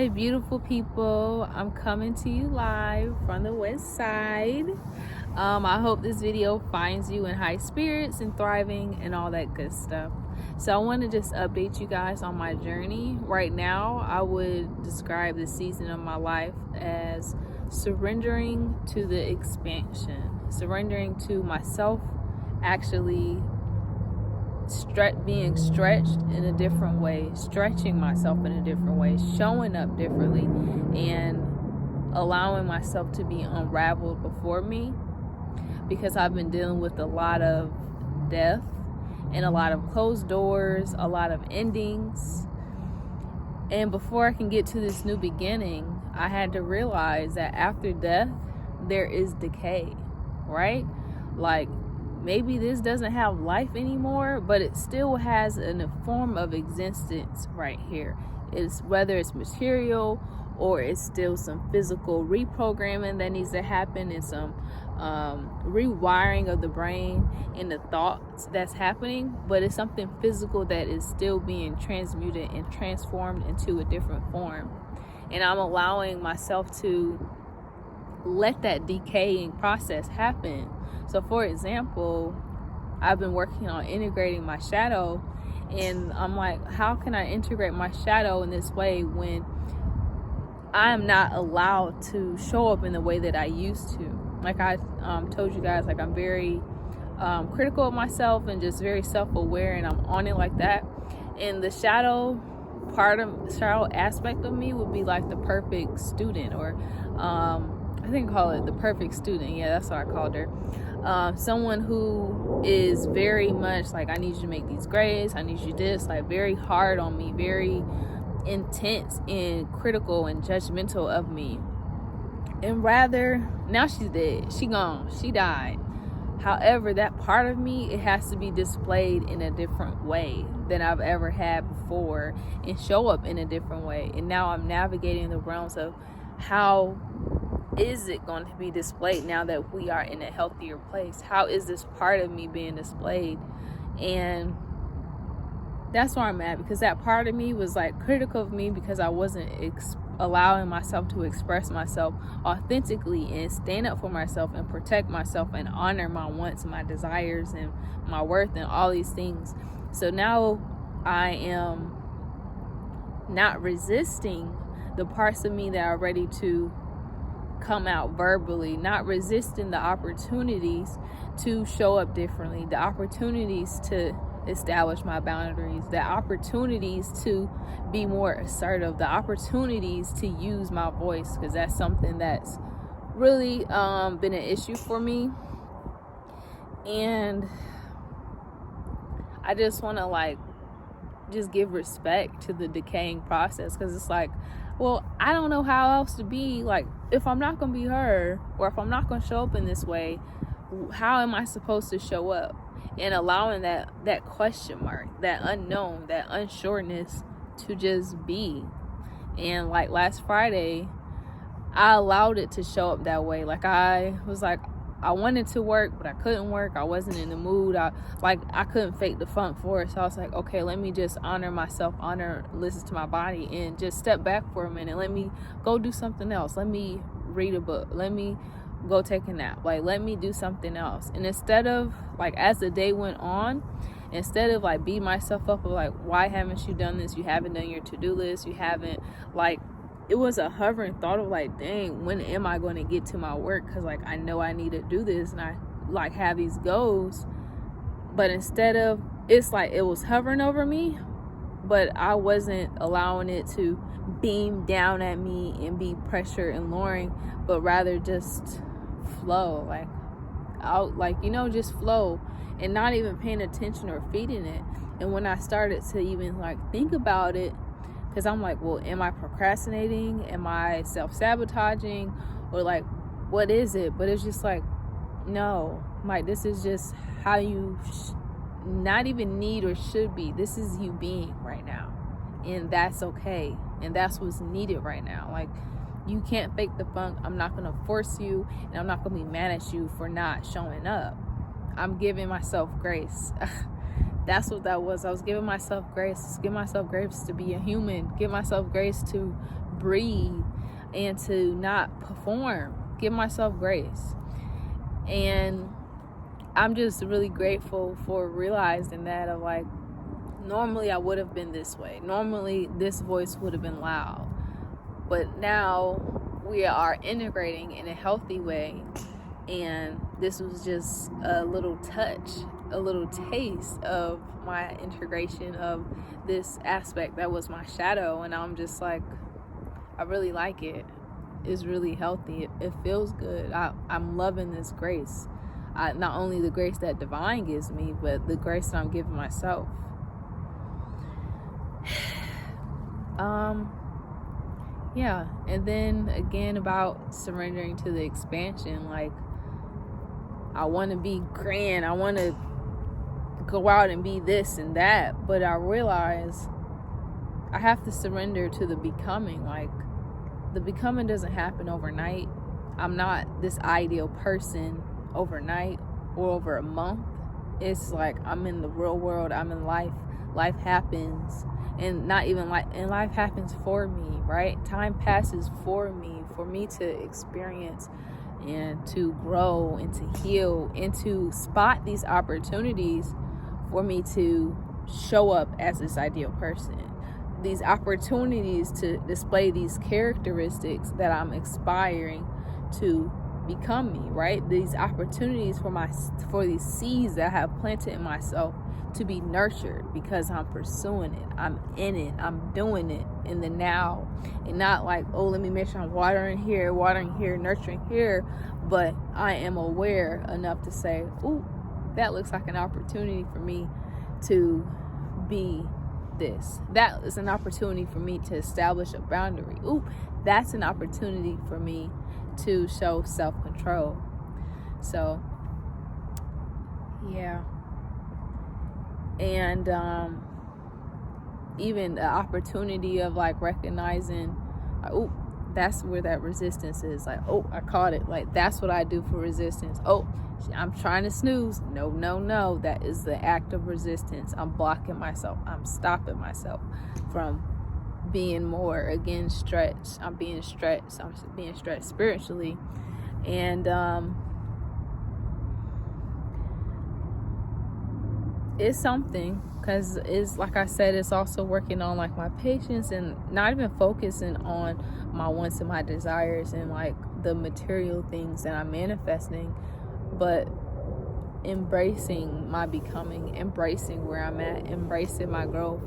Hi, beautiful people. I'm coming to you live from the west side. I hope this video finds you in high spirits and thriving and all that good stuff. So I want to just update you guys on my journey. Right now, I would describe this season of my life as surrendering to the expansion, surrendering to myself, actually being stretched in a different way, stretching myself in a different way, showing up differently, and allowing myself to be unraveled before me, because I've been dealing with a lot of death and a lot of closed doors, a lot of endings. And before I can get to this new beginning, I had to realize that after death there is decay, right? Like, maybe this doesn't have life anymore, but it still has a form of existence right here. It's whether it's material or it's still some physical reprogramming that needs to happen, and some rewiring of the brain and the thoughts that's happening, but it's something physical that is still being transmuted and transformed into a different form. And I'm allowing myself to let that decaying process happen. So for example, I've been working on integrating my shadow, and I'm like, how can I integrate my shadow in this way when I'm not allowed to show up in the way that I used to? Like I told you guys, like I'm very critical of myself and just very self-aware, and I'm on it like that. And the shadow aspect of me would be like the perfect student, or I think I call it the perfect student. Yeah, that's what I called her. Someone who is very much like, I need you to make these grades, I need you this, like very hard on me, very intense and critical and judgmental of me. And rather, now she's dead, she gone, she died. However, that part of me, it has to be displayed in a different way than I've ever had before, and show up in a different way. And now I'm navigating the realms of how is it going to be displayed now that we are in a healthier place? How is this part of me being displayed? And that's where I'm at, because that part of me was like critical of me because I wasn't allowing myself to express myself authentically and stand up for myself and protect myself and honor my wants and my desires and my worth and all these things. So now I am not resisting the parts of me that are ready to come out verbally, not resisting the opportunities to show up differently, the opportunities to establish my boundaries, the opportunities to be more assertive, the opportunities to use my voice, because that's something that's really been an issue for me. And I just want to just give respect to the decaying process, because it's like, well, I don't know how else to be. Like, if I'm not going to be her, or if I'm not going to show up in this way, how am I supposed to show up? And allowing that question mark, that unknown, that unsureness to just be. And like last Friday, I allowed it to show up that way. Like I was like, I wanted to work, but I couldn't work. I wasn't in the mood. I couldn't fake the funk for it. So I was like, okay, let me just honor myself, listen to my body, and just step back for a minute. Let me go do something else. Let me read a book. Let me go take a nap. Like, let me do something else. And instead of, like, as the day went on, instead of like beat myself up of like, why haven't you done this? You haven't done your to-do list. You haven't, like, it was a hovering thought of like, dang, when am I going to get to my work? Because like, I know I need to do this, and I like have these goals. But instead of, it's like it was hovering over me, but I wasn't allowing it to beam down at me and be pressure and luring, but rather just flow, like out, like, just flow, and not even paying attention or feeding it. And when I started to even like think about it, because I'm like, well, am I procrastinating? Am I self-sabotaging? Or like, what is it? But it's just like, no, like, this is just how you not even need or should be. This is you being right now. And that's okay. And that's what's needed right now. Like, you can't fake the funk. I'm not going to force you, and I'm not going to be mad at you for not showing up. I'm giving myself grace. That's what that was. I was giving myself grace. Give myself grace to be a human. Give myself grace to breathe and to not perform. Give myself grace. And I'm just really grateful for realizing that, of like, normally I would have been this way. Normally this voice would have been loud. But now we are integrating in a healthy way. And this was just a little touch, a little taste of my integration of this aspect that was my shadow. And I'm just like, I really like it. It's really healthy. It feels good. I'm loving this grace. Not only the grace that divine gives me, but the grace that I'm giving myself. Yeah. And then again, about surrendering to the expansion. Like, I want to be grand. I want to go out and be this and that. But I realize I have to surrender to the becoming. Like, the becoming doesn't happen overnight. I'm not this ideal person overnight or over a month. It's like I'm in the real world. I'm in life. Life happens. And not even like, and life happens for me, right? Time passes for me to experience and to grow and to heal and to spot these opportunities for me to show up as this ideal person. These opportunities to display these characteristics that I'm aspiring to become me, right? These opportunities for these seeds that I have planted in myself to be nurtured, because I'm pursuing it. I'm in it. I'm doing it in the now. And not like, oh, let me make sure I'm watering here, nurturing here. But I am aware enough to say, ooh, that looks like an opportunity for me to be this. That is an opportunity for me to establish a boundary. Ooh, that's an opportunity for me to show self-control. So, yeah. And even the opportunity of like recognizing, oh, that's where that resistance is. Like, oh, I caught it. Like, that's what I do for resistance. Oh, I'm trying to snooze. No. That is the act of resistance. I'm blocking myself. I'm stopping myself from being more, again, stretched. I'm being stretched. I'm being stretched spiritually. And it's something, because it's like I said, it's also working on like my patience and not even focusing on my wants and my desires and like the material things that I'm manifesting, but embracing my becoming, embracing where I'm at, embracing my growth,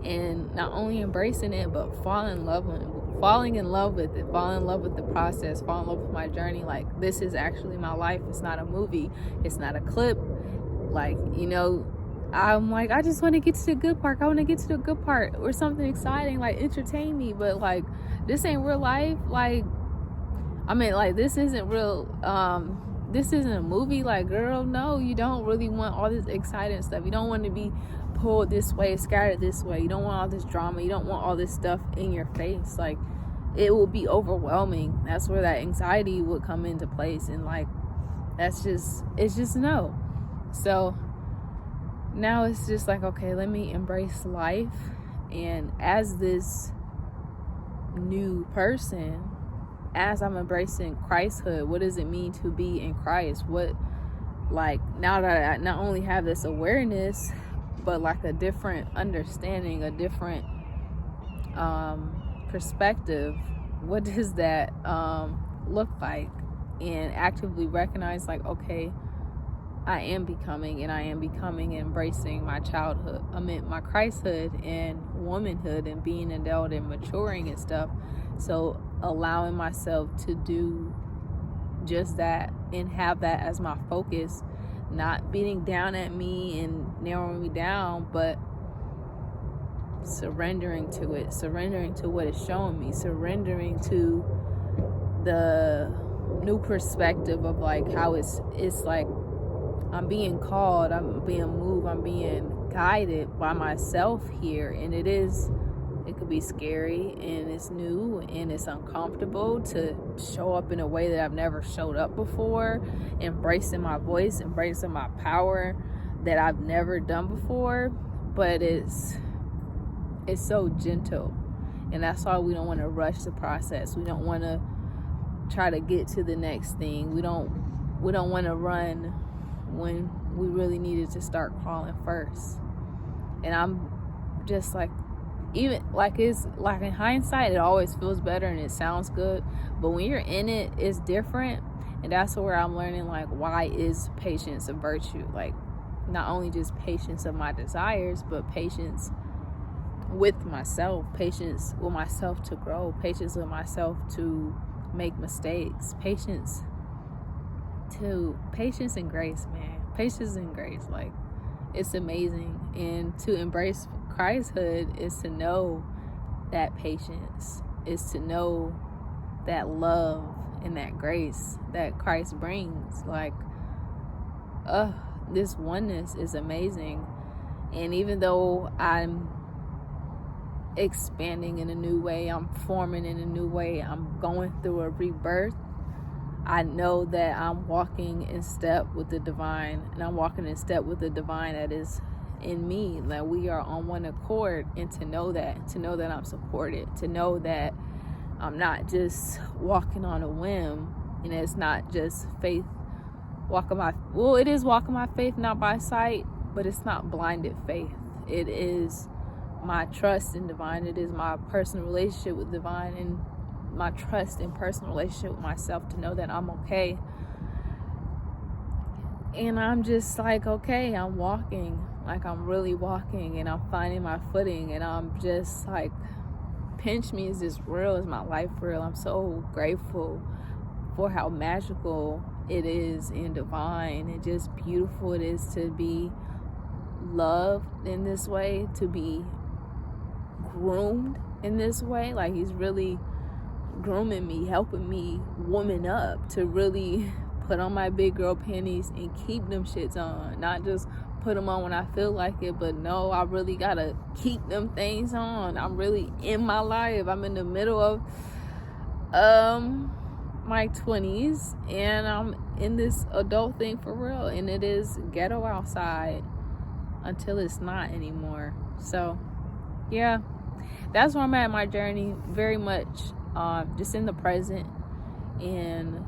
and not only embracing it, but falling in love with it, falling in love with the process, falling in love with my journey. Like, this is actually my life. It's not a movie. It's not a clip. Like, you know, I'm like, I just want to get to the good part. I want to get to the good part or something exciting, like entertain me. But like, this ain't real life. Like, I mean, like, this isn't real. This isn't a movie. Like, girl, no, you don't really want all this exciting stuff. You don't want to be pulled this way, scattered this way. You don't want all this drama. You don't want all this stuff in your face. Like, it will be overwhelming. That's where that anxiety would come into place. And like, it's just no. So now it's just like, okay, let me embrace life. And as this new person, as I'm embracing Christhood, what does it mean to be in Christ? What, like, now that I not only have this awareness, but like a different understanding, a different perspective, what does that look like? And actively recognize, like, okay, I am becoming, and I am becoming, embracing my childhood, my Christhood and womanhood and being an adult and maturing and stuff. So allowing myself to do just that and have that as my focus, not beating down at me and narrowing me down, but surrendering to it, surrendering to what it's showing me, surrendering to the new perspective of like how it's like I'm being called, I'm being moved, I'm being guided by myself here. And it could be scary, and it's new, and it's uncomfortable to show up in a way that I've never showed up before, embracing my voice, embracing my power that I've never done before. But it's so gentle. And that's why we don't want to rush the process. We don't want to try to get to the next thing. We don't want to run when we really needed to start crawling first. And I'm just like, even like, it's like, in hindsight, it always feels better and it sounds good, but when you're in it, it's different. And that's where I'm learning, like, why is patience a virtue? Like, not only just patience of my desires, but patience with myself, patience with myself to grow, patience with myself to make mistakes, patience and grace, man. Patience and grace, like, it's amazing. And to embrace Christhood is to know that patience, is to know that love and that grace that Christ brings. Like, this oneness is amazing. And even though I'm expanding in a new way, I'm forming in a new way, I'm going through a rebirth, I know that I'm walking in step with the divine, and I'm walking in step with the divine that is in me. That we are on one accord, and to know that I'm supported, to know that I'm not just walking on a whim, and it's not just faith it is walking my faith not by sight, but it's not blinded faith. It is my trust in divine. It is my personal relationship with divine, and my trust and personal relationship with myself to know that I'm okay. And I'm just like, okay, I'm walking, like, I'm really walking, and I'm finding my footing, and I'm just like, pinch me, is this real? Is my life real? I'm so grateful for how magical it is and divine and just beautiful it is to be loved in this way, to be groomed in this way. Like, he's really grooming me, helping me woman up, to really put on my big girl panties and keep them shits on. Not just put them on when I feel like it, but no, I really gotta keep them things on. I'm really in my life. I'm in the middle of my 20s, and I'm in this adult thing for real, and it is ghetto outside until it's not anymore. So yeah, that's where I'm at in my journey, very much just in the present, and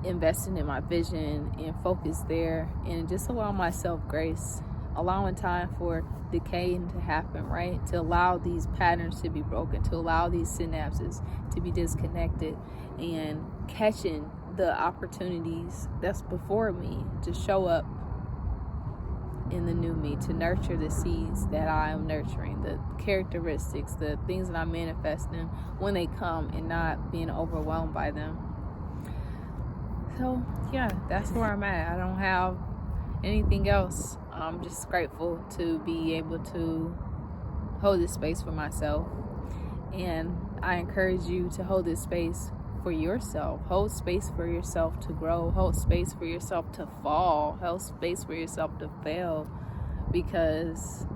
investing in my vision and focus there, and just allow myself grace, allowing time for decaying to happen, right? To allow these patterns to be broken, to allow these synapses to be disconnected, and catching the opportunities that's before me to show up in the new me, to nurture the seeds that I am nurturing, the characteristics, the things that I'm manifesting when they come, and not being overwhelmed by them. So yeah, that's where I'm at. I don't have anything else. I'm just grateful to be able to hold this space for myself, and I encourage you to hold this space for yourself. Hold space for yourself to grow. Hold space for yourself to fall. Hold space for yourself to fail, because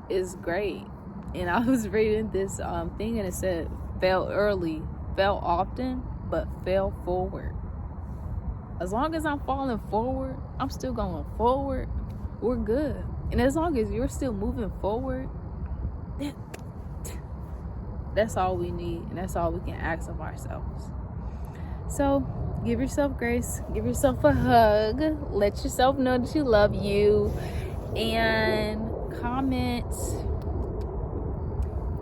it's great. And I was reading this thing, and it said, fail early, fail often, but fail forward. As long as I'm falling forward, I'm still going forward, we're good. And as long as you're still moving forward, that's all we need, and that's all we can ask of ourselves. So give yourself grace, give yourself a hug, let yourself know that you love you, and comment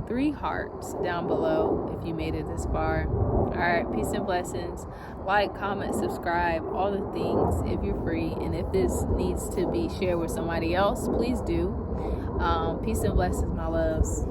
3 hearts down below if you made it this far. All right, peace and blessings. Like, comment, subscribe, all the things if you're free. And if this needs to be shared with somebody else, please do. Peace and blessings, my loves.